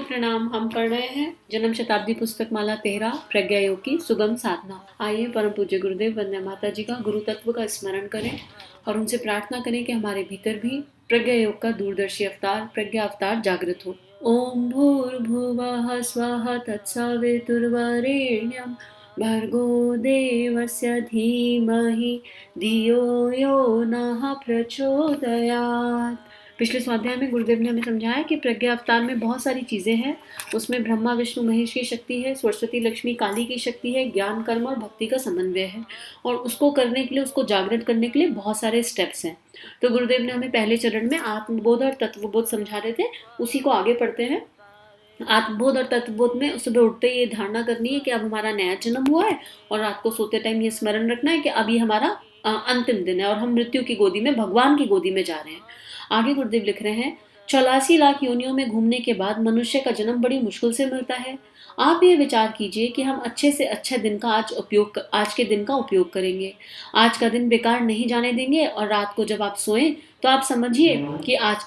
प्रणाम। हम पढ़ रहे हैं जन्म शताब्दी पुस्तक माला 13 प्रज्ञा योग की सुगम साधना। आइए परम पूज्य गुरुदेव वंदना माता जी का गुरु तत्व का स्मरण करें और उनसे प्रार्थना करें कि हमारे भीतर भी प्रज्ञा योग का दूरदर्शी अवतार प्रज्ञा अवतार जागृत हो। ओम भूर्भुवः स्वः तत्सवितुर्वरेण्यं भर्गो देवस्य धीमहि धियो यो नः प्रचोदयात्। पिछले स्वाध्याय में गुरुदेव ने हमें समझाया कि प्रज्ञा अवतार में बहुत सारी चीज़ें हैं। उसमें ब्रह्मा विष्णु महेश की शक्ति है, सरस्वती लक्ष्मी काली की शक्ति है, ज्ञान कर्म और भक्ति का समन्वय है और उसको करने के लिए, उसको जागृत करने के लिए बहुत सारे स्टेप्स हैं। तो गुरुदेव ने हमें पहले चरण में आत्मबोध और तत्वबोध समझा रहे थे, उसी को आगे पढ़ते हैं। आत्मबोध और तत्वबोध में सुबह उठते ये धारणा करनी है कि अब हमारा नया जन्म हुआ है और रात को सोते टाइम ये स्मरण रखना है कि अभी हमारा अंतिम दिन है और हम मृत्यु की गोदी में, भगवान की गोदी में जा रहे हैं। आगे गुरुदेव लिख रहे हैं, 84 लाख योनियों में घूमने के बाद मनुष्य का जन्म बड़ी मुश्किल से मिलता है। आप ये विचार कीजिए कि हम अच्छे से अच्छे दिन का आज के दिन का उपयोग करेंगे। आज का दिन बेकार नहीं जाने देंगे और रात को जब आप सोएं तो आप समझिए कि आज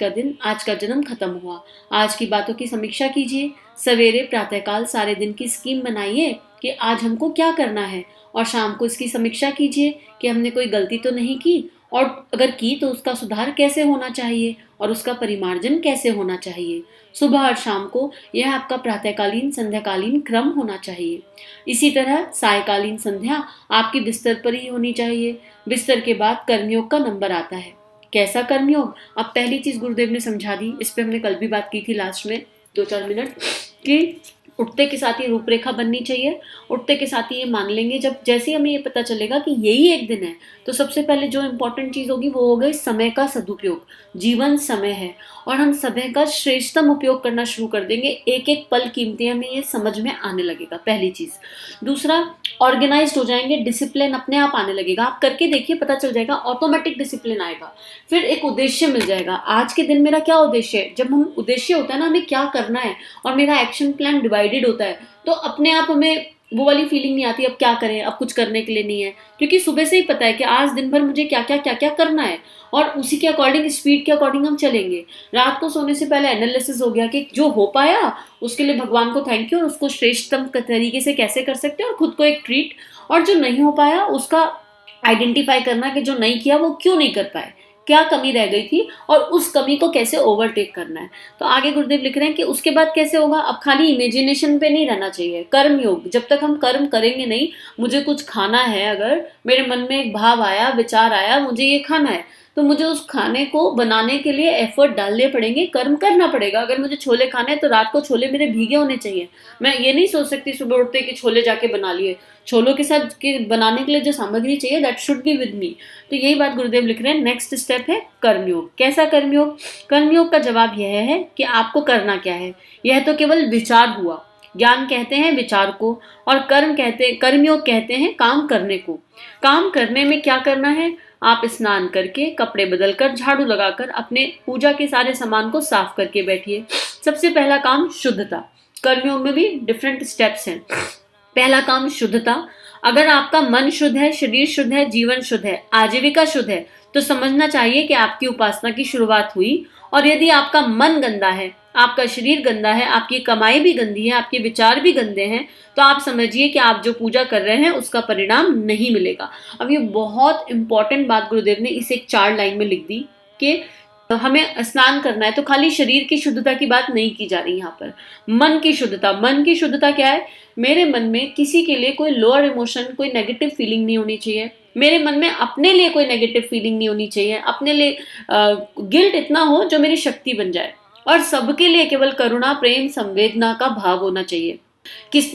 का जन्म खत्म हुआ। आज की बातों की समीक्षा कीजिए। सवेरे प्रातःकाल सारे दिन की स्कीम बनाइए कि आज हमको क्या करना है और शाम को इसकी समीक्षा कीजिए कि हमने कोई गलती तो नहीं की और अगर की तो उसका सुधार कैसे होना चाहिए और उसका परिमार्जन कैसे होना चाहिए। सुबह और शाम को यह आपका प्रातःकालीन संध्याकालीन क्रम होना चाहिए। इसी तरह सायकालीन संध्या आपकी बिस्तर पर ही होनी चाहिए। बिस्तर के बाद कर्मयोग का नंबर आता है। कैसा कर्मयोग? अब पहली चीज गुरुदेव ने समझा दी, इस पे हमने कल भी बात की थी लास्ट में 2-4 मिनट, कि उठते के साथ ही रूपरेखा बननी चाहिए। उठते के साथ ही ये मान लेंगे, जब जैसे ही हमें ये पता चलेगा कि यही एक दिन है, तो सबसे पहले जो इम्पोर्टेंट चीज़ होगी वो हो गई समय का सदुपयोग। जीवन समय है और हम समय का श्रेष्ठतम उपयोग करना शुरू कर देंगे। एक एक पल कीमती, हमें ये समझ में आने लगेगा, पहली चीज़। दूसरा, ऑर्गेनाइज्ड हो जाएंगे, डिसिप्लिन अपने आप आने लगेगा। आप करके देखिए, पता चल जाएगा, ऑटोमेटिक डिसिप्लिन आएगा। फिर एक उद्देश्य मिल जाएगा, आज के दिन मेरा क्या उद्देश्य है। जब हम उद्देश्य होता है ना, हमें क्या करना है और मेरा एक्शन प्लान डिवाइडेड होता है, तो अपने आप हमें वो वाली फीलिंग नहीं आती अब क्या करें, अब कुछ करने के लिए नहीं है, क्योंकि सुबह से ही पता है कि आज दिन भर मुझे क्या क्या करना है और उसी के अकॉर्डिंग, स्पीड के अकॉर्डिंग हम चलेंगे। रात को सोने से पहले एनालिसिस हो गया कि जो हो पाया उसके लिए भगवान को थैंक यू और उसको श्रेष्ठतम तरीके से कैसे कर सकते हैं और खुद को एक ट्रीट, और जो नहीं हो पाया उसका आइडेंटिफाई करना कि जो नहीं किया वो क्यों नहीं कर पाए, क्या कमी रह गई थी और उस कमी को कैसे ओवरटेक करना है। तो आगे गुरुदेव लिख रहे हैं कि उसके बाद कैसे होगा। अब खाली इमेजिनेशन पे नहीं रहना चाहिए। कर्म योग, जब तक हम कर्म करेंगे नहीं, मुझे कुछ खाना है, अगर मेरे मन में एक भाव आया, विचार आया, मुझे ये खाना है, तो मुझे उस खाने को बनाने के लिए एफर्ट डालने पड़ेंगे, कर्म करना पड़ेगा। अगर मुझे छोले खाने हैं तो रात को छोले मेरे भीगे होने चाहिए। मैं ये नहीं सोच सकती सुबह उठते कि छोले जाके बना लिए। छोलों के साथ के बनाने के लिए जो सामग्री चाहिए, that should be with me. तो यही बात गुरुदेव लिख रहे हैं। नेक्स्ट स्टेप है कर्मयोग। कैसा कर्मयोग? कर्मयोग का जवाब यह है कि आपको करना क्या है। यह तो केवल विचार हुआ। ज्ञान कहते हैं विचार को और कर्मयोग कहते हैं काम करने को। काम करने में क्या करना है? आप स्नान करके, कपड़े बदलकर, झाड़ू लगाकर अपने पूजा के सारे सामान को साफ करके बैठिए। सबसे पहला काम शुद्धता। कर्मयोग में भी डिफरेंट स्टेप्स हैं। पहला काम शुद्धता। अगर आपका मन शुद्ध है, शरीर शुद्ध है, जीवन शुद्ध है, आजीविका शुद्ध है, तो समझना चाहिए कि आपकी उपासना की शुरुआत हुई। और यदि आपका मन गंदा है, आपका शरीर गंदा है, आपकी कमाई भी गंदी है, आपके विचार भी गंदे हैं, तो आप समझिए कि आप जो पूजा कर रहे हैं उसका परिणाम नहीं मिलेगा। अब ये बहुत इंपॉर्टेंट बात गुरुदेव ने इस एक 4 लाइन में लिख दी कि हमें स्नान करना है, तो खाली शरीर की शुद्धता की बात नहीं की जा रही यहाँ पर। मन की शुद्धता। मन की शुद्धता क्या है? मेरे मन में किसी के लिए कोई लोअर इमोशन, कोई नेगेटिव फीलिंग नहीं होनी चाहिए। मेरे मन में अपने लिए कोई नेगेटिव फीलिंग नहीं होनी चाहिए। अपने लिए गिल्ट इतना हो जो मेरी शक्ति बन जाए। और सबके लिए केवल करुणा, प्रेम, संवेदना का भाव होना चाहिए।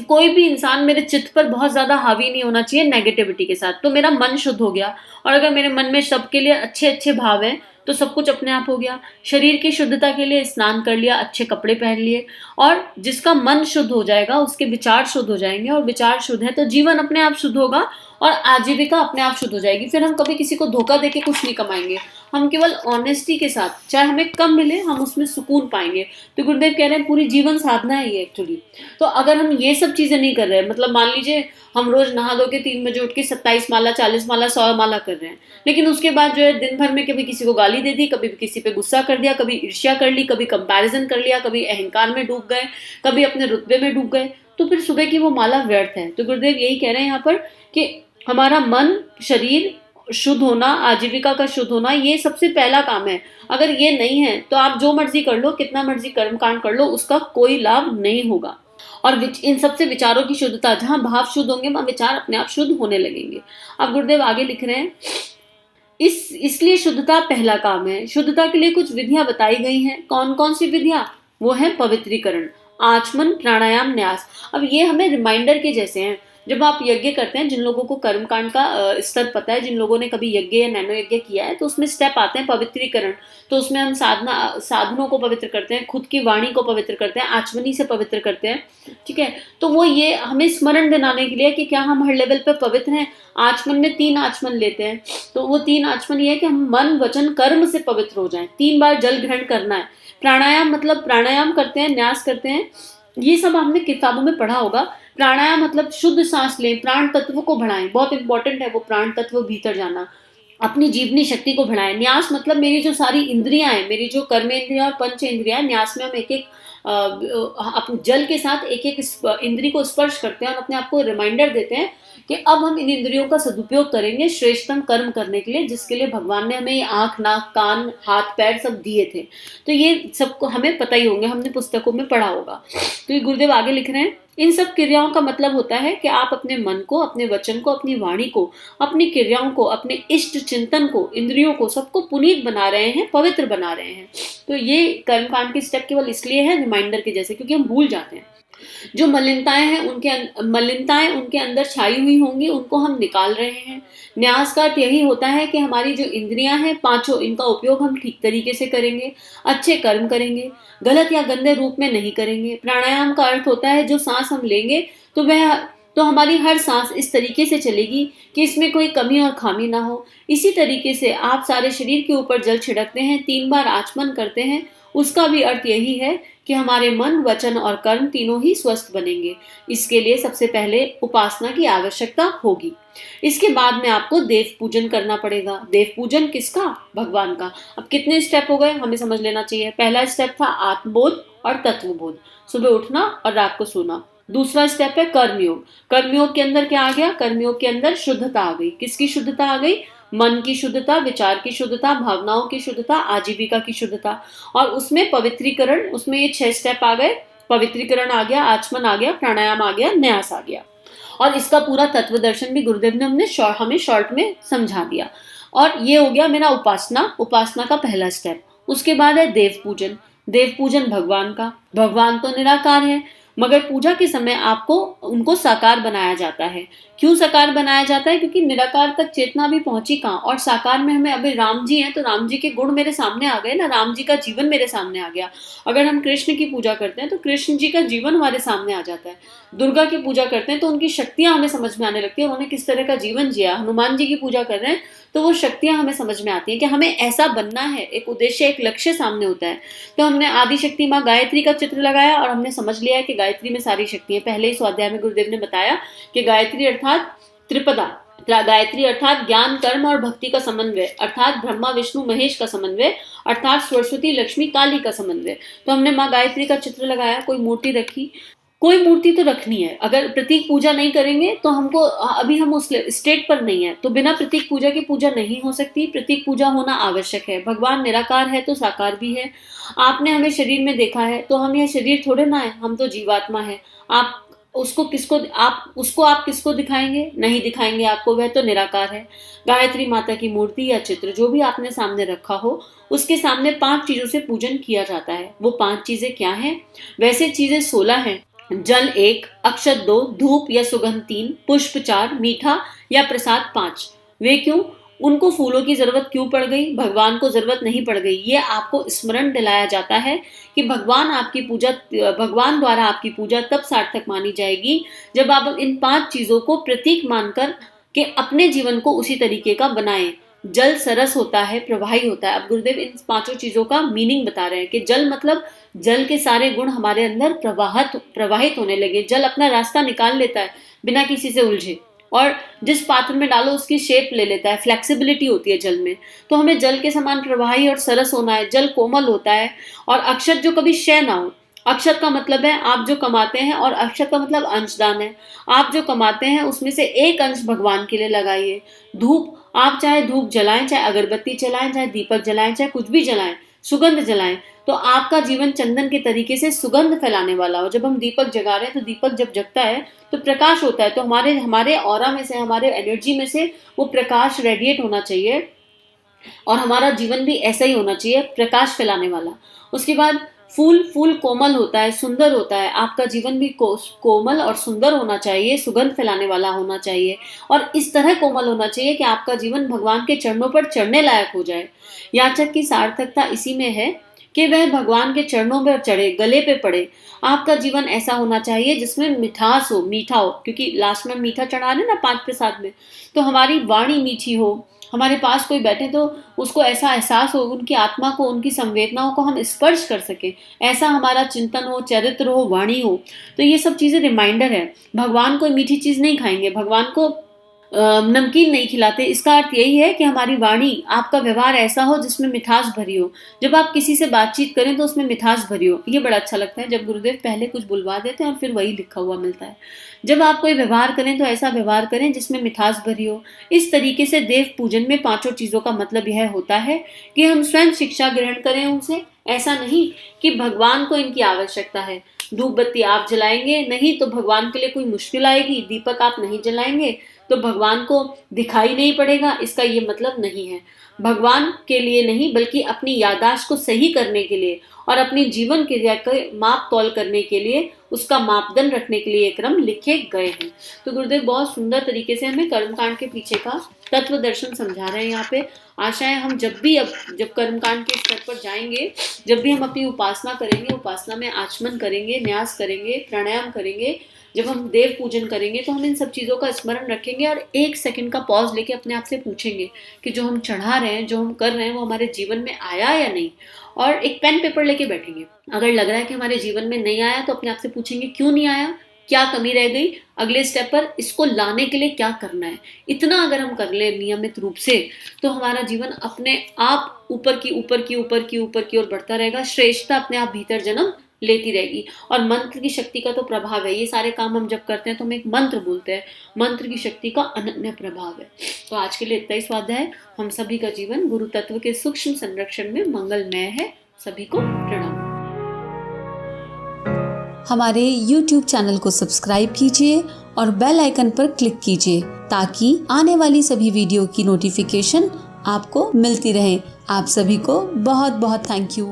कोई भी इंसान मेरे चित्त पर बहुत ज्यादा हावी नहीं होना चाहिए नेगेटिविटी के साथ। तो मेरा मन शुद्ध हो गया और अगर मेरे मन में सबके लिए अच्छे अच्छे भाव हैं तो सब कुछ अपने आप हो गया। शरीर की शुद्धता के लिए स्नान कर लिया, अच्छे कपड़े पहन लिए, और जिसका मन शुद्ध हो जाएगा उसके विचार शुद्ध हो जाएंगे और विचार शुद्ध है तो जीवन अपने आप शुद्ध होगा और आजीविका अपने आप शुद्ध हो जाएगी। फिर हम कभी किसी को धोखा देके कुछ नहीं कमाएंगे, हम केवल ऑनेस्टी के साथ, चाहे हमें कम मिले, हम उसमें सुकून पाएंगे। तो गुरुदेव कह रहे हैं पूरी जीवन साधना है ये एक्चुअली। तो अगर हम ये सब चीजें नहीं कर रहे हैं, मतलब मान लीजिए हम रोज नहा धो के 3 बजे उठ के 27 माला, 40 माला, 100 माला कर रहे हैं, लेकिन उसके बाद जो है दिन भर में कभी किसी को गाली दे दी, कभी किसी पे गुस्सा कर दिया, कभी ईर्ष्या कर ली, कभी कंपैरिजन कर लिया, कभी अहंकार में डूब गए, कभी अपने रुतबे में डूब गए, तो फिर सुबह की वो माला व्यर्थ है। तो गुरुदेव यही कह रहे हैं यहाँ पर कि हमारा मन, शरीर शुद्ध होना, आजीविका का शुद्ध होना, ये सबसे पहला काम है। अगर ये नहीं है तो आप जो मर्जी कर लो, कितना मर्जी कर्मकांड कर लो, उसका कोई लाभ नहीं होगा। और इन सबसे विचारों की शुद्धता, जहां भाव शुद्ध होंगे वहां विचार अपने आप शुद्ध होने लगेंगे। अब गुरुदेव आगे लिख रहे हैं, इसलिए शुद्धता पहला काम है। शुद्धता के लिए कुछ विधियां बताई गई हैं। कौन कौन सी विधियां? वो है पवित्रीकरण, आचमन, प्राणायाम, न्यास। अब ये हमें रिमाइंडर के जैसे हैं। जब आप यज्ञ करते हैं, जिन लोगों को कर्मकांड का स्तर पता है, जिन लोगों ने कभी यज्ञ या नैनो यज्ञ किया है, तो उसमें स्टेप आते हैं पवित्रीकरण। तो उसमें हम साधनों को पवित्र करते हैं, खुद की वाणी को पवित्र करते हैं, आचमनी से पवित्र करते हैं, ठीक है। तो वो ये हमें स्मरण दिलाने के लिए कि क्या हम हर लेवल पे पवित्र हैं। आचमन में 3 आचमन लेते हैं, तो वो 3 आचमन ये है कि हम मन, वचन, कर्म से पवित्र हो जाएं। 3 बार जल ग्रहण करना है। प्राणायाम मतलब प्राणायाम करते हैं, न्यास करते हैं, ये सब हमने किताबों में पढ़ा होगा। प्राणायाम मतलब शुद्ध सांस लें, प्राण तत्व को बढ़ाएं, बहुत इंपॉर्टेंट है वो प्राण तत्व भीतर जाना, अपनी जीवनी शक्ति को बढ़ाएं। न्यास मतलब मेरी जो सारी इंद्रियां हैं, मेरी जो कर्मेंद्रियां और पंच इंद्रियां, न्यास में हम एक एक जल के साथ एक एक इंद्री को स्पर्श करते हैं और अपने आप को रिमाइंडर देते हैं कि अब हम इन इंद्रियों का सदुपयोग करेंगे श्रेष्ठतम कर्म करने के लिए, जिसके लिए भगवान ने हमें ये आंख, नाक, कान, हाथ, पैर सब दिए थे। तो ये सबको हमें पता ही होंगे, हमने पुस्तकों में पढ़ा होगा। तो ये गुरुदेव आगे लिख रहे हैं, इन सब क्रियाओं का मतलब होता है कि आप अपने मन को, अपने वचन को, अपनी वाणी को, अपनी क्रियाओं को, अपने इष्ट चिंतन को, इंद्रियों को, सबको पुनीत बना रहे हैं, पवित्र बना रहे हैं। तो ये कर्मकांड के स्टेप केवल इसलिए है रिमाइंडर के जैसे, क्योंकि हम भूल जाते हैं। जो मलिनताएं हैं मलिनताएं उनके अंदर छाई हुई होंगी, उनको हम निकाल रहे हैं। न्यास का अर्थ यही होता है कि हमारी जो इंद्रियां हैं पांचों, इनका उपयोग हम ठीक तरीके से करेंगे, अच्छे कर्म करेंगे, गलत या गंदे रूप में नहीं करेंगे। प्राणायाम का अर्थ होता है जो सांस हम लेंगे तो हमारी हर सांस इस तरीके से चलेगी कि इसमें कोई कमी और खामी ना हो। इसी तरीके से आप सारे शरीर के ऊपर जल छिड़कते हैं, 3 बार आचमन करते हैं, उसका भी अर्थ यही है कि हमारे मन, वचन और कर्म तीनों ही स्वस्थ बनेंगे। इसके लिए सबसे पहले उपासना की आवश्यकता होगी। इसके बाद में आपको देव पूजन करना पड़ेगा। देव पूजन किसका? भगवान का। अब कितने स्टेप हो गए हमें समझ लेना चाहिए। पहला स्टेप था आत्मबोध और तत्वबोध, सुबह उठना और रात को सोना। दूसरा स्टेप है कर्मयोग। कर्मयोग के अंदर क्या आ गया? कर्मयोग के अंदर शुद्धता आ गई। किसकी शुद्धता आ गई? मन की शुद्धता, विचार की शुद्धता, भावनाओं की शुद्धता, आजीविका की शुद्धता। और उसमें पवित्रीकरण, उसमें ये 6 स्टेप आ गए। पवित्रीकरण आ गया, आचमन आ गया, प्राणायाम आ गया, न्यास आ गया। और इसका पूरा तत्व दर्शन भी गुरुदेव ने हमें शॉर्ट में समझा दिया। और ये हो गया मेरा उपासना का पहला स्टेप। उसके बाद है देव पूजन। देव पूजन भगवान का। भगवान तो निराकार है, मगर पूजा के समय आपको उनको साकार बनाया जाता है। क्यों साकार बनाया जाता है? क्योंकि निराकार तक चेतना भी पहुंची कहाँ, और साकार में हमें, अभी राम जी हैं तो राम जी के गुण मेरे सामने आ गए ना, राम जी का जीवन मेरे सामने आ गया। अगर हम कृष्ण की पूजा करते हैं तो कृष्ण जी का जीवन हमारे सामने आ जाता है। दुर्गा की पूजा करते हैं तो उनकी शक्तियां हमें समझ में आने लगती है, उन्होंने किस तरह का जीवन जिया। हनुमान जी की पूजा कर रहे हैं तो वो शक्तियां हमें समझ में आती हैं कि हमें ऐसा बनना है, एक उद्देश्य, एक लक्ष्य सामने होता है। तो हमने आदि शक्ति माँ गायत्री का चित्र लगाया और हमने समझ लिया है कि गायत्री में सारी शक्ति है। पहले ही स्वाध्याय में गुरुदेव ने बताया कि गायत्री अर्थात त्रिपदा, गायत्री अर्थात ज्ञान, कर्म और भक्ति का समन्वय, अर्थात ब्रह्मा, विष्णु, महेश का समन्वय, अर्थात सरस्वती, लक्ष्मी, काली का समन्वय। तो हमने माँ गायत्री का चित्र लगाया, कोई मूर्ति रखी। कोई मूर्ति तो रखनी है। अगर प्रतीक पूजा नहीं करेंगे तो हमको, अभी हम उस स्टेट पर नहीं है, तो बिना प्रतीक पूजा की पूजा नहीं हो सकती। प्रतीक पूजा होना आवश्यक है। भगवान निराकार है तो साकार भी है। आपने हमें शरीर में देखा है तो हम यह शरीर थोड़े ना है, हम तो जीवात्मा है। आप उसको किसको दिखाएंगे? नहीं दिखाएंगे आपको, वह तो निराकार है। गायत्री माता की मूर्ति या चित्र जो भी आपने सामने रखा हो, उसके सामने 5 चीजों से पूजन किया जाता है। वो 5 चीजें क्या हैं? वैसे चीजें 16 हैं। जल 1, अक्षत 2, धूप या सुगंध 3, पुष्प 4, मीठा या प्रसाद 5। वे क्यों? उनको फूलों की जरूरत क्यों पड़ गई? भगवान को जरूरत नहीं पड़ गई। ये आपको स्मरण दिलाया जाता है कि भगवान द्वारा आपकी पूजा तब सार्थक मानी जाएगी जब आप इन 5 चीजों को प्रतीक मानकर कि अपने जीवन को उसी तरीके का बनाएं। जल सरस होता है, प्रवाही होता है। अब गुरुदेव इन 5 चीजों का मीनिंग बता रहे हैं कि जल मतलब जल के सारे गुण हमारे अंदर प्रवाहित होने लगे। जल अपना रास्ता निकाल लेता है बिना किसी से उलझे, और जिस पात्र में डालो उसकी शेप ले लेता है। फ्लेक्सिबिलिटी होती है जल में। तो हमें जल के समान प्रवाही और सरस होना है। जल कोमल होता है और अक्षत जो कभी क्षय ना हो। अक्षत का मतलब है आप जो कमाते हैं, और अक्षत का मतलब अंशदान है। आप जो कमाते हैं उसमें से एक अंश भगवान के लिए लगाइए। धूप, आप चाहे धूप जलाएं, चाहे अगरबत्ती जलाएं, चाहे दीपक जलाएं, चाहे कुछ भी जलाएं, सुगंध जलाएं, तो आपका जीवन चंदन के तरीके से सुगंध फैलाने वाला हो। जब हम दीपक जगा रहे हैं तो दीपक जब जगता है तो प्रकाश होता है, तो हमारे ऑरा में से, हमारे एनर्जी में से वो प्रकाश रेडिएट होना चाहिए, और हमारा जीवन भी ऐसा ही होना चाहिए, प्रकाश फैलाने वाला। उसके बाद फूल कोमल होता है, सुंदर होता है। आपका जीवन भी कोमल और सुंदर होना चाहिए, सुगंध फैलाने वाला होना चाहिए, और इस तरह कोमल होना चाहिए कि आपका जीवन भगवान के चरणों पर चढ़ने लायक हो जाए। याचक की सार्थकता इसी में है कि वह भगवान के चरणों पर चढ़े, गले पे पड़े। आपका जीवन ऐसा होना चाहिए जिसमें मिठास हो, मीठा हो, क्योंकि लास्ट में मीठा चढ़ा रहे ना 5 प्रसाद में, तो हमारी वाणी मीठी हो। हमारे पास कोई बैठे तो उसको ऐसा एहसास हो, उनकी आत्मा को, उनकी संवेदनाओं को हम स्पर्श कर सके, ऐसा हमारा चिंतन हो, चरित्र हो, वाणी हो। तो ये सब चीजें रिमाइंडर है। भगवान कोई मीठी चीज नहीं खाएंगे, भगवान को नमकीन नहीं खिलाते। इसका अर्थ यही है कि हमारी वाणी, आपका व्यवहार ऐसा हो जिसमें मिठास भरी हो। जब आप किसी से बातचीत करें तो उसमें मिठास भरी हो। ये बड़ा अच्छा लगता है जब गुरुदेव पहले कुछ बुलवा देते हैं और फिर वही लिखा हुआ मिलता है। जब आप कोई व्यवहार करें तो ऐसा व्यवहार करें जिसमें मिठास भरी हो। इस तरीके से देव पूजन में 5 चीजों का मतलब यह होता है कि हम स्वयं शिक्षा ग्रहण करें उनसे। ऐसा नहीं कि भगवान को इनकी आवश्यकता है। धूप बत्ती आप जलाएंगे नहीं तो भगवान के लिए कोई मुश्किल आएगी। दीपक आप नहीं जलाएंगे तो भगवान को दिखाई नहीं पड़ेगा। इसका ये मतलब नहीं है। भगवान के लिए नहीं, बल्कि अपनी याददाश्त को सही करने के लिए और अपनी जीवन क्रिया के माप तौल करने के लिए, उसका मापदंड रखने के लिए ये क्रम लिखे गए हैं। तो गुरुदेव बहुत सुंदर तरीके से हमें कर्मकांड के पीछे का तत्व दर्शन समझा रहे हैं यहाँ पे। आशा है हम जब कर्मकांड के स्तर पर जाएंगे, जब भी हम अपनी उपासना करेंगे, उपासना में आचमन करेंगे, न्यास करेंगे, प्राणायाम करेंगे, जब हम देव पूजन करेंगे तो हम इन सब चीज़ों का स्मरण रखेंगे और 1 सेकंड का पॉज लेके अपने आप से पूछेंगे कि जो हम चढ़ा रहे हैं, जो हम कर रहे हैं, वो हमारे जीवन में आया या नहीं। और एक पेन पेपर लेके बैठेंगे। अगर लग रहा है कि हमारे जीवन में नहीं आया तो अपने आप से पूछेंगे क्यों नहीं आया, क्या कमी रह गई, अगले स्टेप पर इसको लाने के लिए क्या करना है। इतना अगर हम कर ले नियमित रूप से तो हमारा जीवन अपने आप ऊपर की ओर बढ़ता रहेगा। श्रेष्ठता अपने आप भीतर जन्म लेती रहेगी। और मंत्र की शक्ति का तो प्रभाव है। ये सारे काम हम जब करते हैं तो हम एक मंत्र बोलते हैं। मंत्र की शक्ति का अनन्य प्रभाव है। तो आज के लिए इतना ही स्वाध्याय। हम सभी का जीवन गुरु तत्व के सूक्ष्म संरक्षण में मंगलमय है। सभी को प्रणाम। हमारे YouTube चैनल को सब्सक्राइब कीजिए और बेल आइकन पर क्लिक कीजिए ताकि आने वाली सभी वीडियो की नोटिफिकेशन आपको मिलती रहे। आप सभी को बहुत बहुत थैंक यू।